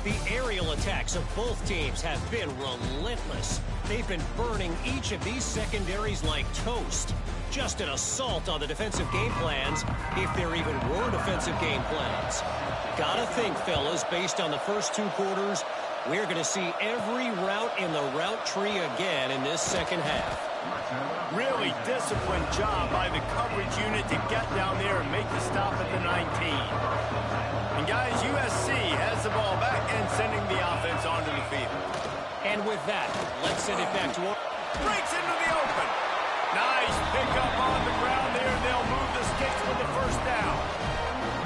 The aerial attacks of both teams have been relentless. They've been burning each of these secondaries like toast. Just an assault on the defensive game plans, if there even were defensive game plans. Gotta think, fellas, based on the first 2 quarters, we're going to see every route in the route tree again in this second half. Really disciplined job by the coverage unit to get down there and make the stop at the 19. And guys, USC has the ball back and sending the offense onto the field. And with that, let's send it back to... Breaks into the open. Nice pickup on the ground there. They'll move the sticks for the first down.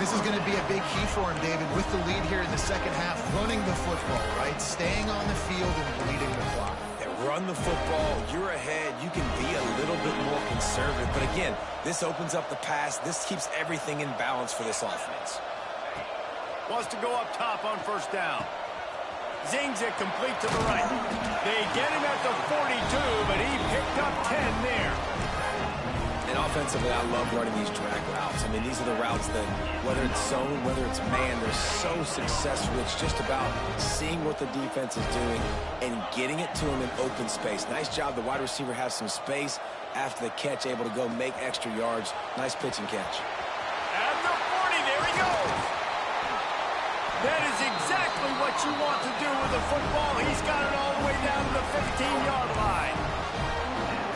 This is going to be a big key for him, David, with the lead here in the second half, running the football, right? Staying on the field and bleeding the clock. Run the football, you're ahead, you can be a little bit more conservative. But again, this opens up the pass. This keeps everything in balance for this offense. Wants to go up top on first down. Zings it complete to the right. They get him at the 42, but he picked up 10 there. And offensively, I love running these drag routes. I mean, these are the routes that, whether it's zone, whether it's man, they're so successful. It's just about seeing what the defense is doing and getting it to them in open space. Nice job. The wide receiver has some space after the catch, able to go make extra yards. Nice pitch and catch. At the 40, there he goes. That is exactly what you want to do with the football. He's got it all the way down to the 15-yard line.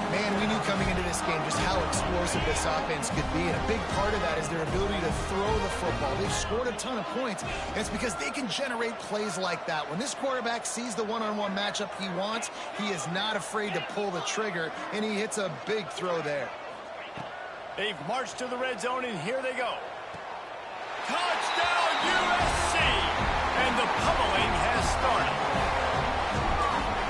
Man, we knew coming into this game just how explosive this offense could be, and a big part of that is their ability to throw the football. They've scored a ton of points, and it's because they can generate plays like that. When this quarterback sees the one-on-one matchup he wants, he is not afraid to pull the trigger, and he hits a big throw there. They've marched to the red zone, and here they go. Touchdown, USC! And the pummeling has started.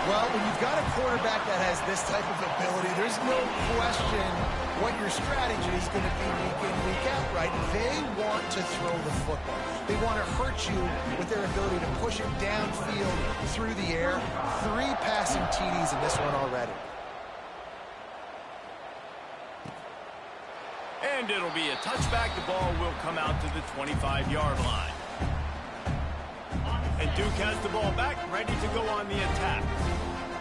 Well, when you've got a quarterback that has this type of ability, there's no question what your strategy is going to be week in, week out, right? They want to throw the football. They want to hurt you with their ability to push it downfield through the air. 3 passing TDs in this one already. And it'll be a touchback. The ball will come out to the 25-yard line. And Duke has the ball back, ready to go on the attack.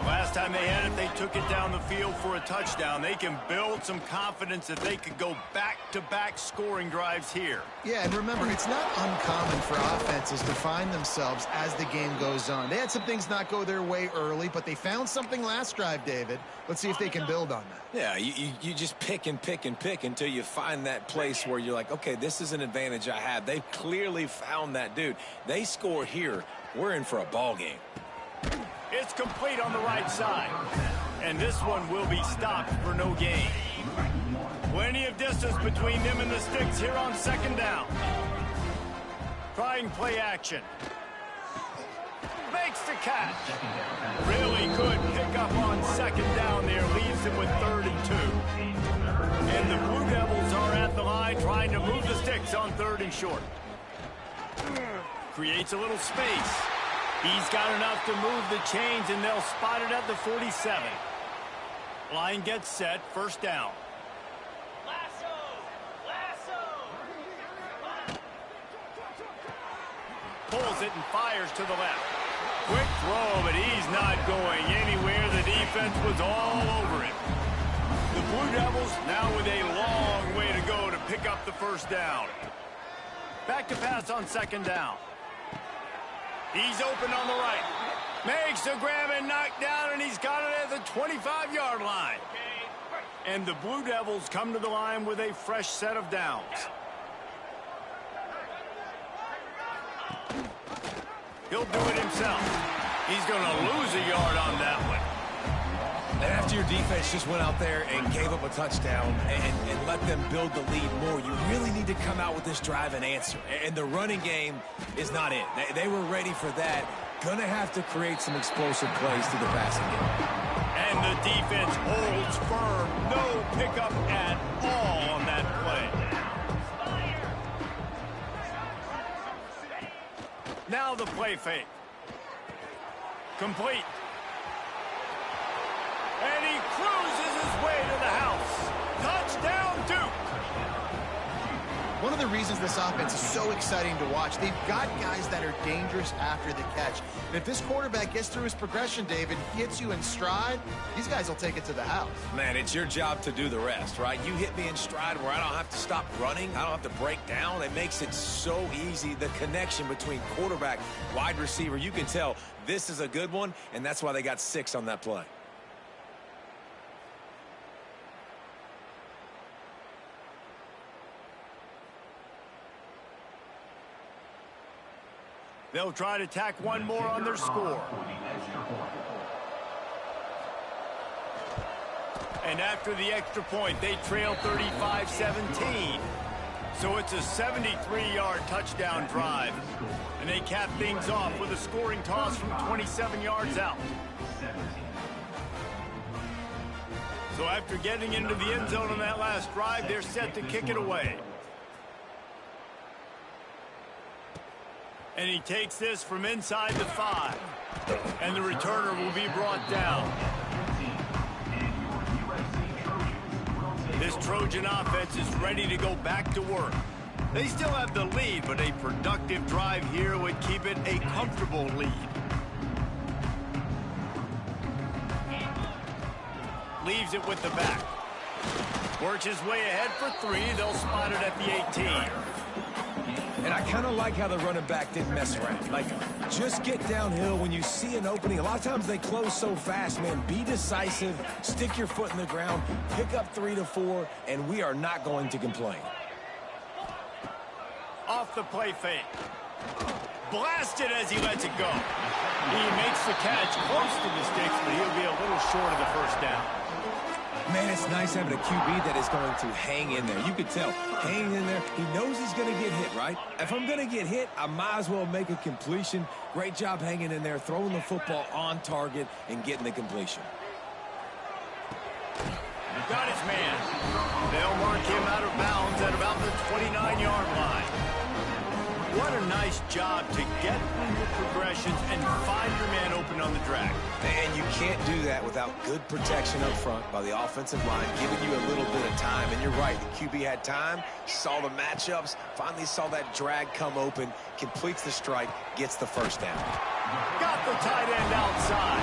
Last time they had it, they took it down the field for a touchdown. They can build some confidence that they could go back-to-back scoring drives here. Yeah, and remember, it's not uncommon for offenses to find themselves as the game goes on. They had some things not go their way early, but they found something last drive, David. Let's see if they can build on that. Yeah, you just pick and pick and pick until you find that place where you're like, okay, this is an advantage I have. They've clearly found that, dude. They score here, we're in for a ball game. It's complete on the right side. And this one will be stopped for no gain. Plenty of distance between them and the sticks here on second down. Trying play action. Makes the catch. Really good pickup on second down there. Leaves them with 3rd and 2. And the Blue Devils are at the line trying to move the sticks on 3rd and short. Creates a little space. He's got enough to move the chains, and they'll spot it at the 47. Line gets set, first down. Pulls it and fires to the left. Quick throw, but he's not going anywhere. The defense was all over it. The Blue Devils now with a long way to go to pick up the first down. Back to pass on second down. He's open on the right. Makes the grab and knock down, and he's got it at the 25-yard line. And the Blue Devils come to the line with a fresh set of downs. He'll do it himself. He's going to lose a yard on that one. And after your defense just went out there and gave up a touchdown and let them build the lead more, you really need to come out with this drive and answer. And the running game is not it. They were ready for that. Going to have to create some explosive plays to the passing game. And the defense holds firm. No pickup at all on that play. Now the play fake. Complete. And he cruises his way to the house. Touchdown, Duke. one of the reasons this offense is so exciting to watch. They've got guys that are dangerous after the catch. And if this quarterback gets through his progression, David, gets you in stride, these guys will take it to the house. Man, it's your job to do the rest, right? You hit me in stride where I don't have to stop running. I don't have to break down. It makes it so easy. The connection between quarterback, wide receiver, you can tell this is a good one, and that's why they got 6 on that play. They'll try to tack one more on their score. And after the extra point, they trail 35-17. So it's a 73-yard touchdown drive. And they cap things off with a scoring toss from 27 yards out. So after getting into the end zone on that last drive, they're set to kick it away. And he takes this from inside the 5. And the returner will be brought down. This Trojan offense is ready to go back to work. They still have the lead, but a productive drive here would keep it a comfortable lead. Leaves it with the back. Works his way ahead for 3. They'll spot it at the 18. And I kind of like how the running back didn't mess around. Like, just get downhill when you see an opening. A lot of times they close so fast, man. Be decisive, stick your foot in the ground, pick up 3 to 4, and we are not going to complain. Off the play fake. Blasted as he lets it go. He makes the catch close to the sticks, but he'll be a little short of the first down. Man, it's nice having a QB that is going to hang in there. You could tell, hanging in there, he knows he's going to get hit, right? If I'm going to get hit, I might as well make a completion. Great job hanging in there, throwing the football on target and getting the completion. Got his man. They'll mark him out of bounds at about the 29-yard line. What a nice job to get through your progressions and find your man open on the drag. And you can't do that without good protection up front by the offensive line, giving you a little bit of time. And you're right, the QB had time, saw the matchups, finally saw that drag come open, completes the strike, gets the first down. Got the tight end outside.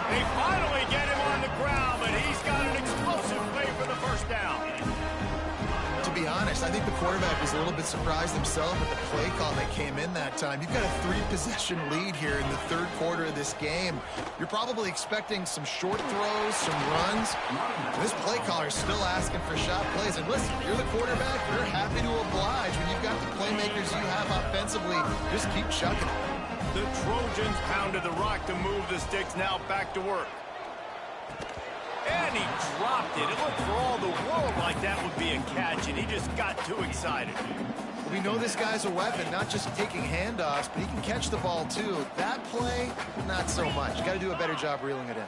They finally get him on the ground, but he's got an explosive play for the first down. To be honest, I think the quarterback was a little bit surprised himself with the play call that came in that time. You've got a 3-possession lead here in the third quarter of this game. You're probably expecting some short throws, some runs. This play caller is still asking for shot plays. And listen, you're the quarterback, you're happy to oblige. When you've got the playmakers you have offensively, just keep chucking it. The Trojans pounded the rock to move the sticks, now back to work. And he dropped it. It looked for all the world like that would be a catch, and he just got too excited. We know this guy's a weapon, not just taking handoffs, but he can catch the ball too. That play, not so much. You got to do a better job reeling it in.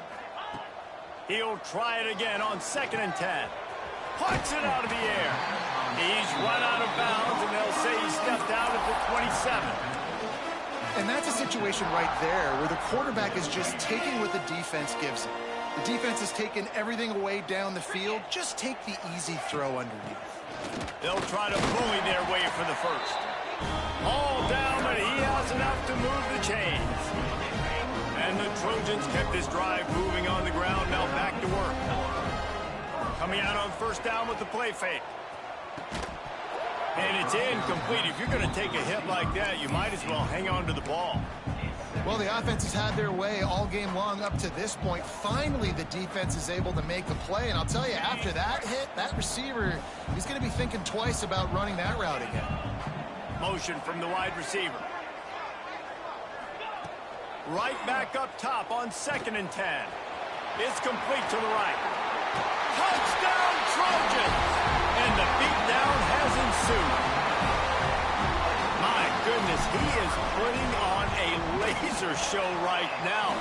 He'll try it again on 2nd and 10. Puts it out of the air. He's run out of bounds, and they'll say he stepped out at the 27. And that's a situation right there where the quarterback is just taking what the defense gives him. The defense has taken everything away down the field. Just take the easy throw underneath. They'll try to bully their way for the first. All down, but he has enough to move the chains. And the Trojans kept this drive moving on the ground, now back to work. Coming out on first down with the play fake. And it's incomplete. If you're going to take a hit like that, you might as well hang on to the ball. Well, the offense has had their way all game long up to this point. Finally, the defense is able to make a play. And I'll tell you, after that hit, that receiver, he's going to be thinking twice about running that route again. Motion from the wide receiver. Right back up top on 2nd and 10. It's complete to the right. Touchdown, Trojans! And the beatdown has ensued. My goodness, he is putting on a laser show right now.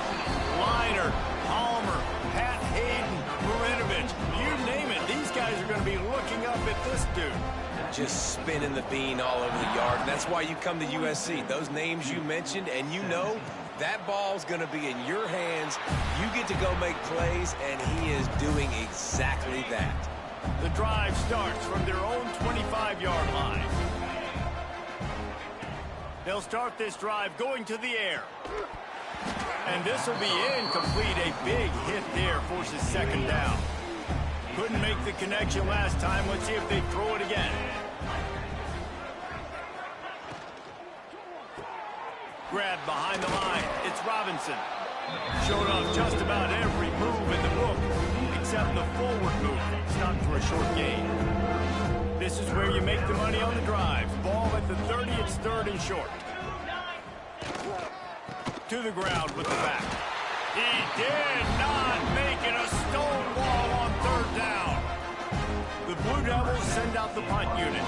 Liner, Palmer, Pat Hayden, Marinovich, you name it. These guys are going to be looking up at this dude. Just spinning the bean all over the yard. And that's why you come to USC. Those names you mentioned, and you know that ball's going to be in your hands. You get to go make plays, and he is doing exactly that. The drive starts from their own 25-yard line. They'll start this drive going to the air. And this will be incomplete. A big hit there forces second down. Couldn't make the connection last time. Let's see if they throw it again. Grabbed behind the line. It's Robinson. Showed off just about every move in the book, except the forward move. Stopped for a short gain. This is where you make the money on the drive. Ball at the 30. It's third and short. To the ground with the back. He did not make it a stone wall on third down. The Blue Devils send out the punt unit.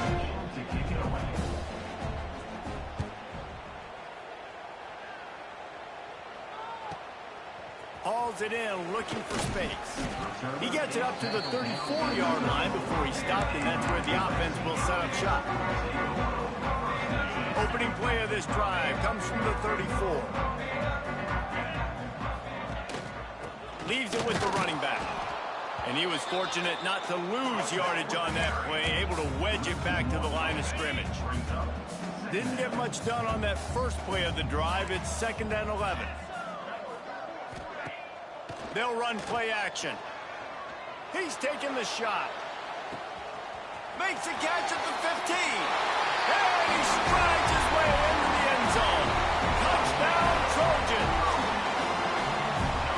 Hauls it in, looking for space. He gets it up to the 34-yard line before he stopped, and that's where the offense will set up shop. Opening play of this drive comes from the 34. Leaves it with the running back. And he was fortunate not to lose yardage on that play, able to wedge it back to the line of scrimmage. Didn't get much done on that first play of the drive. It's 2nd and 11. They'll run play action. He's taking the shot. Makes a catch at the 15. And he strides his way into the end zone. Touchdown, Trojans.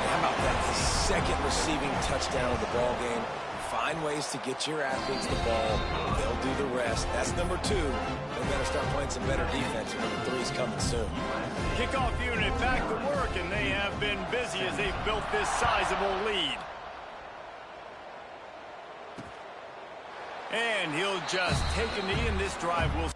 How about that? The second receiving touchdown of the ball game. Find ways to get your athletes the ball. They'll do the rest. That's number 2. They better start playing some better defense. Number 3's coming soon. Kickoff unit back to work, and they have been busy as they've built this sizable lead. And he'll just take a knee, and this drive will...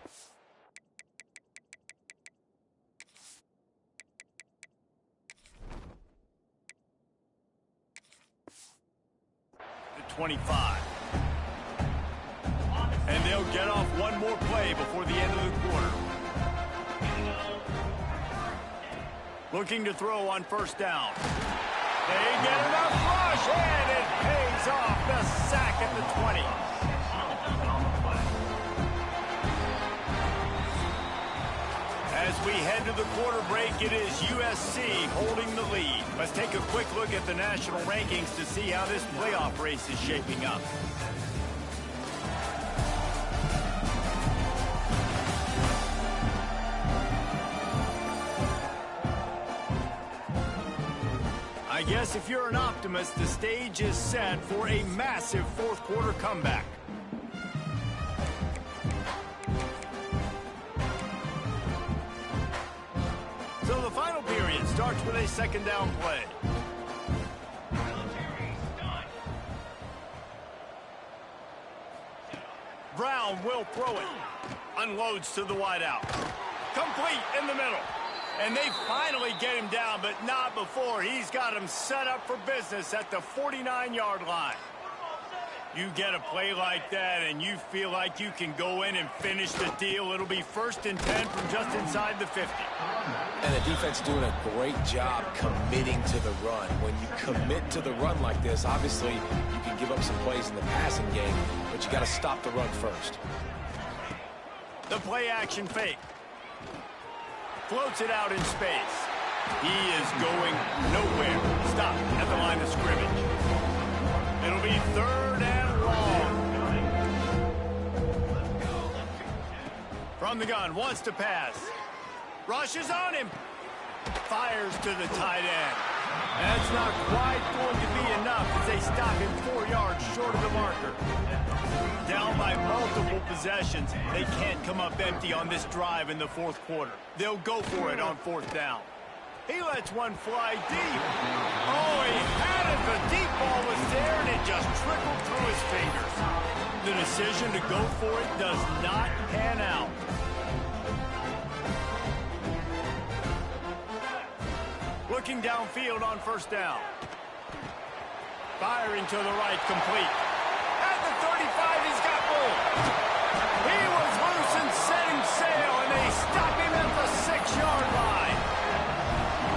The 25. And they'll get off one more play before the end of the quarter. Looking to throw on first down. They get enough rush, and it pays off. The sack at the 20. As we head to the quarter break, it is USC holding the lead. Let's take a quick look at the national rankings to see how this playoff race is shaping up. I guess if you're an optimist, the stage is set for a massive fourth quarter comeback. So the final period starts with a second down play. Brown will throw it. Unloads to the wideout. Complete in the middle. And they finally get him down, but not before. He's got him set up for business at the 49-yard line. You get a play like that, and you feel like you can go in and finish the deal. It'll be 1st and 10 from just inside the 50. And the defense doing a great job committing to the run. When you commit to the run like this, obviously you can give up some plays in the passing game, but you got to stop the run first. The play action fake. Floats it out in space. He is going nowhere. Stop at the line of scrimmage. It'll be 3rd and long. From the gun, wants to pass. Rushes on him. Fires to the tight end. That's not quite going to be enough as they stop him 4 yards short of the marker. Down by multiple possessions. They can't come up empty on this drive in the fourth quarter. They'll go for it on 4th down. He lets one fly deep. Oh, he had it. The deep ball was there, and it just trickled through his fingers. The decision to go for it does not pan out. Looking downfield on 1st down. Firing to the right, complete. At the 35, he's got room. He was loose and setting sail, and they stop him at the 6-yard line.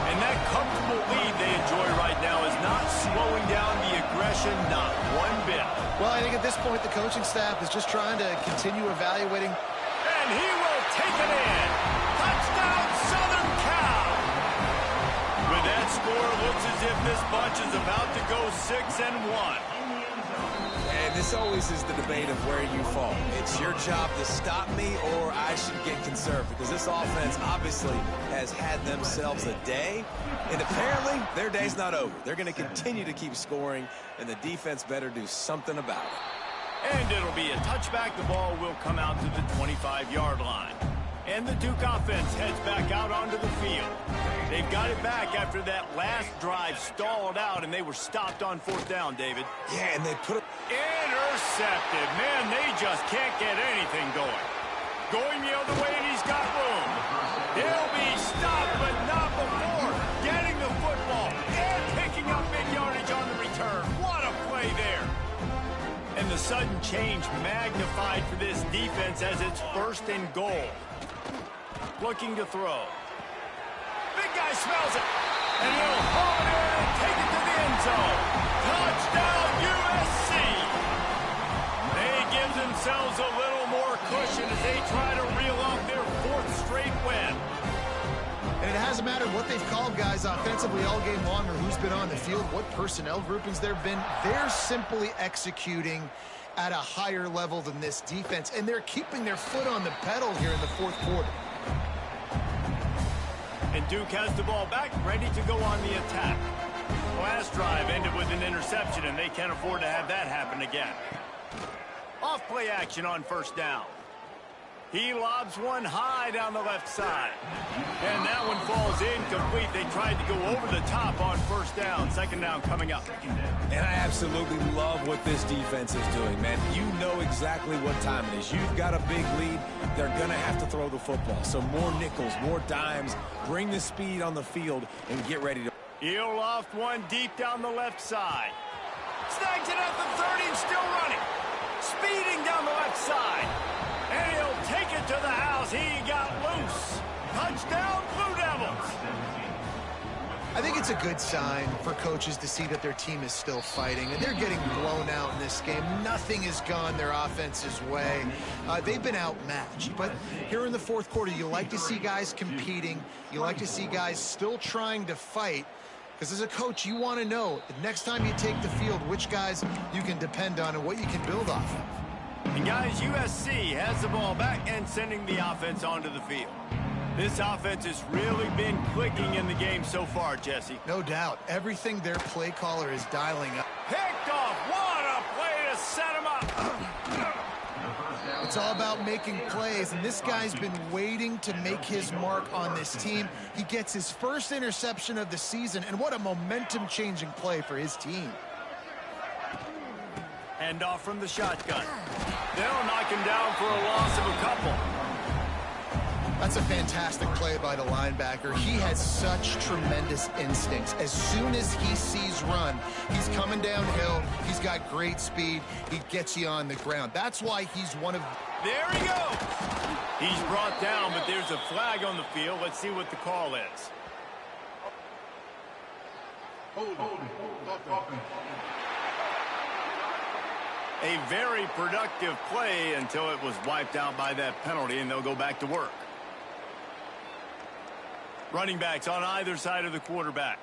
And that comfortable lead they enjoy right now is not slowing down the aggression cushion, not one bit. Well, I think at this point, the coaching staff is just trying to continue evaluating. And he will take it in. Touchdown, Southern Cal. With that score, looks as if this bunch is about to go 6-1. And this always is the debate of where you fall. It's your job to stop me or I should get conserved, because this offense obviously has had themselves a day, and apparently their day's not over. They're going to continue to keep scoring, and the defense better do something about it. And it'll be a touchback. The ball will come out to the 25-yard line. And the Duke offense heads back out onto the field. They've got it back after that last drive stalled out, and they were stopped on 4th down, David. Yeah, and they put it... Intercepted. Man, they just can't get anything going. Going the other way, and he's got room. He'll be stopped, but not before getting the football and picking up big yardage on the return. What a play there. And the sudden change magnified for this defense as it's 1st and goal. Looking to throw. Big guy smells it. And he'll haul it in and take it to the end zone. Touchdown, USC. They give themselves a little more cushion as they try to reel off their 4th straight win. And it hasn't mattered what they've called, guys, offensively all game long, or who's been on the field, what personnel groupings there have been. They're simply executing at a higher level than this defense, and they're keeping their foot on the pedal here in the 4th quarter. And Duke has the ball back, ready to go on the attack. The last drive ended with an interception, and they can't afford to have that happen again. Off play action on 1st down. He lobs one high down the left side. And that one falls incomplete. They tried to go over the top on 1st down. 2nd down coming up. And I absolutely love what this defense is doing, man. You know exactly what time it is. You've got a big lead. They're going to have to throw the football. So more nickels, more dimes. Bring the speed on the field and get ready to... He'll loft one deep down the left side. Snags it at the 30 and still running. Speeding down the left side. And he'll take it to the house. He got loose. Touchdown, Blue Devils. I think it's a good sign for coaches to see that their team is still fighting, and they're getting blown out in this game. Nothing has gone their offense's way. They've been outmatched. But here in the 4th quarter, you like to see guys competing. You like to see guys still trying to fight. Because as a coach, you want to know the next time you take the field, which guys you can depend on and what you can build off of. And guys, USC has the ball back and sending the offense onto the field. This offense has really been clicking in the game so far, Jesse. No doubt. Everything their play caller is dialing up. Picked off. What a play to set him up. It's all about making plays, and this guy's been waiting to make his mark on this team. He gets his 1st interception of the season, and what a momentum-changing play for his team. Hand off from the shotgun. They'll knock him down for a loss of a couple. That's a fantastic play by the linebacker. He has such tremendous instincts. As soon as he sees run, he's coming downhill. He's got great speed. He gets you on the ground. That's why he's one of... There he goes. He's brought down, but there's a flag on the field. Let's see what the call is. A very productive play until it was wiped out by that penalty, and they'll go back to work. Running backs on either side of the quarterback.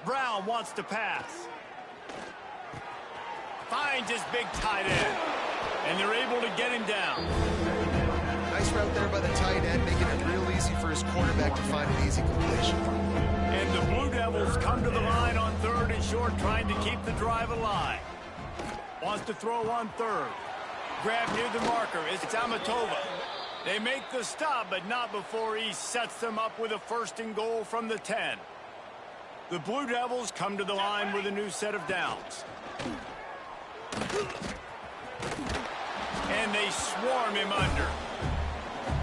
Brown wants to pass. Finds his big tight end. And they're able to get him down. Nice route there by the tight end, making it real easy for his quarterback to find an easy completion. And the Blue Devils come to the line on 3rd and short, trying to keep the drive alive. Wants to throw on 3rd. Grab near the marker. It's Amatova. They make the stop, but not before he sets them up with a 1st and goal from the 10. The Blue Devils come to the line with a new set of downs. And they swarm him under.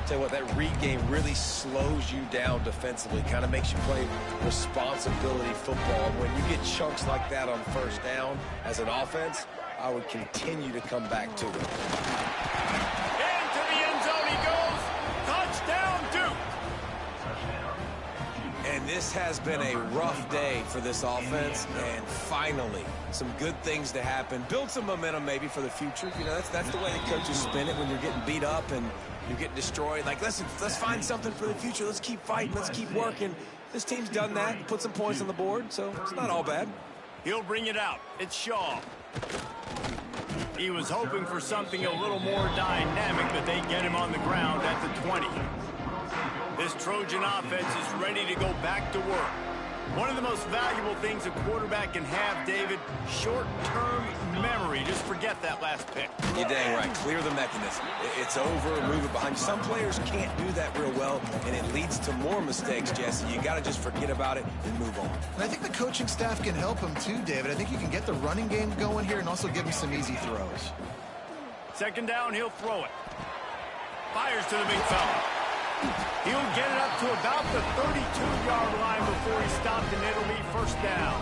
Tell you what, that read game really slows you down defensively, kind of makes you play responsibility football. When you get chunks like that on 1st down as an offense, I would continue to come back to it. Into the end zone he goes. Touchdown, Duke. And This has been a rough day for this offense, and finally, some good things to happen. Build some momentum maybe for the future. You know, that's the way the coaches spin it when you're getting beat up and you're getting destroyed. Like, listen, let's find something for the future. Let's keep fighting. Let's keep working. This team's done that, put some points on the board, so it's not all bad. He'll bring it out. It's Shaw. He was hoping for something a little more dynamic, but they get him on the ground at the 20. This Trojan offense is ready to go back to work. One of the most valuable things a quarterback can have, David, short-term memory. Just forget that last pick. You're dang right. Clear the mechanism. It's over, move it behind you. Some players can't do that real well, and it leads to more mistakes, Jesse. You got to just forget about it and move on. And I think the coaching staff can help him too, David. I think you can get the running game going here and also give him some easy throws. Second down, he'll throw it. Fires to the big fella. He'll get it up to about the 32-yard line before he stopped, and it'll be first down.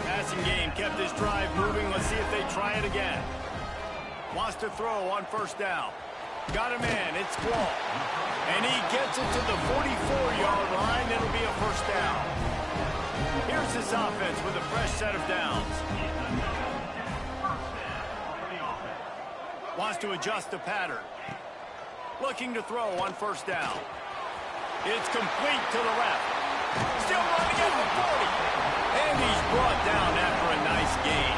Passing game kept his drive moving. Let's see if they try it again. Wants to throw on first down. Got a man. It's Wall. And he gets it to the 44-yard line. It'll be a first down. Here's this offense with a fresh set of downs. Wants to adjust the pattern. Looking to throw on first down. It's complete to the left. Still running at the 40. And he's brought down after a nice gain.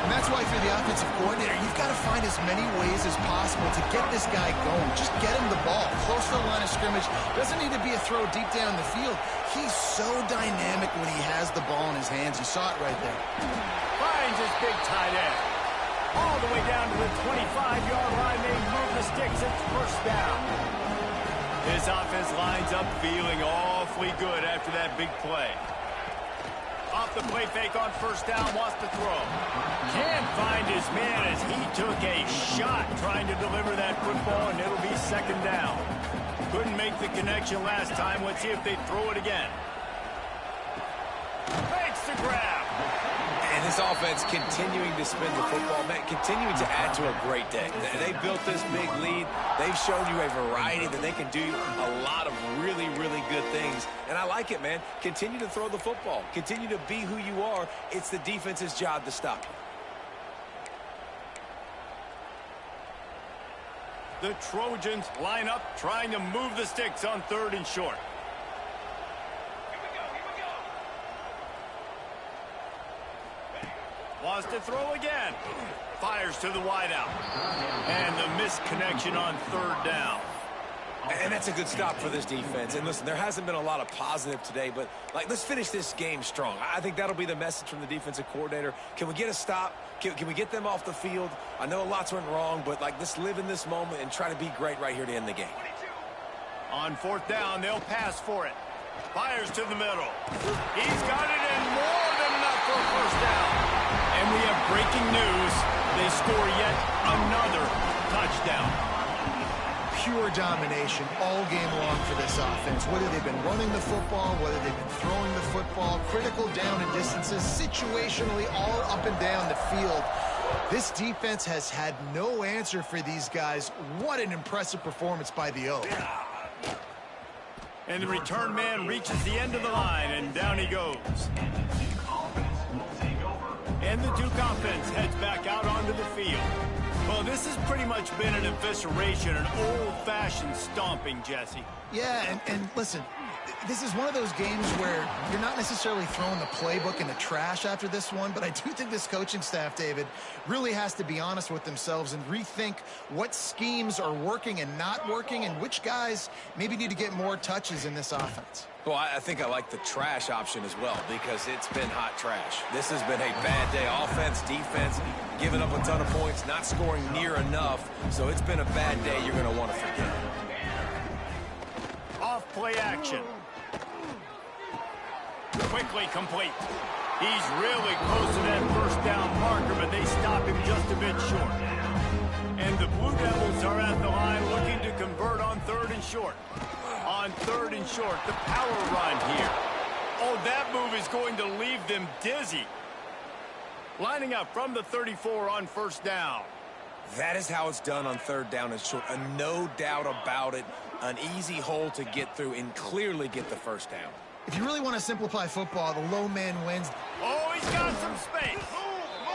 And that's why if you're the offensive coordinator, you've got to find as many ways as possible to get this guy going. Just get him the ball close to the line of scrimmage. Doesn't need to be a throw deep down the field. He's so dynamic when he has the ball in his hands. You saw it right there. Finds his big tight end. All the way down to the 25-yard line. They move the sticks. It's first down. This offense lines up feeling awfully good after that big play. Off the play fake on first down. Wants to throw. Can't find his man as he took a shot trying to deliver that football, and it'll be second down. Couldn't make the connection last time. Let's see if they throw it again. Makes the grab. And this offense continuing to spin the football, man, continuing to add to a great day. They built this big lead. They've shown you a variety that they can do a lot of really, really good things. And I like it, man. Continue to throw the football. Continue to be who you are. It's the defense's job to stop you. The Trojans line up, trying to move the sticks on third and short. Wants to throw again. Fires to the wideout. And the missed connection on third down. And that's a good stop for this defense. And listen, there hasn't been a lot of positive today, but like, let's finish this game strong. I think that'll be the message from the defensive coordinator. Can we get a stop? Can we get them off the field? I know lots went wrong, but like, let's live in this moment and try to be great right here to end the game. On fourth down, they'll pass for it. Fires to the middle. He's got it in, more than enough for a first down. And we have breaking news. They score yet another touchdown. Pure domination all game long for this offense. Whether they've been running the football, whether they've been throwing the football, critical down and distances, situationally all up and down the field. This defense has had no answer for these guys. What an impressive performance by the O. And the return man reaches the end of the line, and down he goes. And the Duke offense heads back out onto the field. Well, this has pretty much been an evisceration, an old-fashioned stomping, Jesse. Yeah, and listen, this is one of those games where you're not necessarily throwing the playbook in the trash after this one, but I do think this coaching staff, David, really has to be honest with themselves and rethink what schemes are working and not working and which guys maybe need to get more touches in this offense. Well, I think I like the trash option as well because it's been hot trash. This has been a bad day. Offense, defense, giving up a ton of points, not scoring near enough. So it's been a bad day you're going to want to forget. Off play action. Quickly complete. He's really close to that first down marker, but they stop him just a bit short. And the Blue Devils are at the line looking to convert on third and short. On third and short, the power run here. Oh, that move is going to leave them dizzy. Lining up from the 34 on first down. That is how it's done on third down and short. No doubt about it. An easy hole to get through and clearly get the first down. If you really want to simplify football, the low man wins. Oh, he's got some space.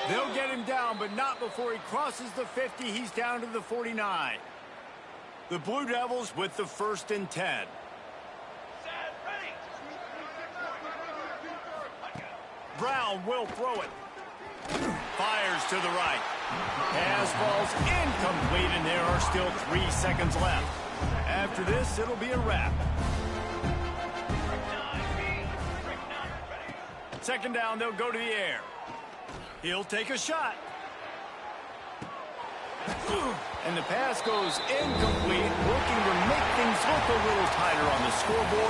They'll get him down, but not before he crosses the 50. He's down to the 49. The Blue Devils with the 1st and 10. Brown will throw it. Fires to the right. Pass falls incomplete, and there are still 3 seconds left. After this, it'll be a wrap. 2nd down, they'll go to the air. He'll take a shot. And the pass goes incomplete, looking to make things look a little tighter on the scoreboard.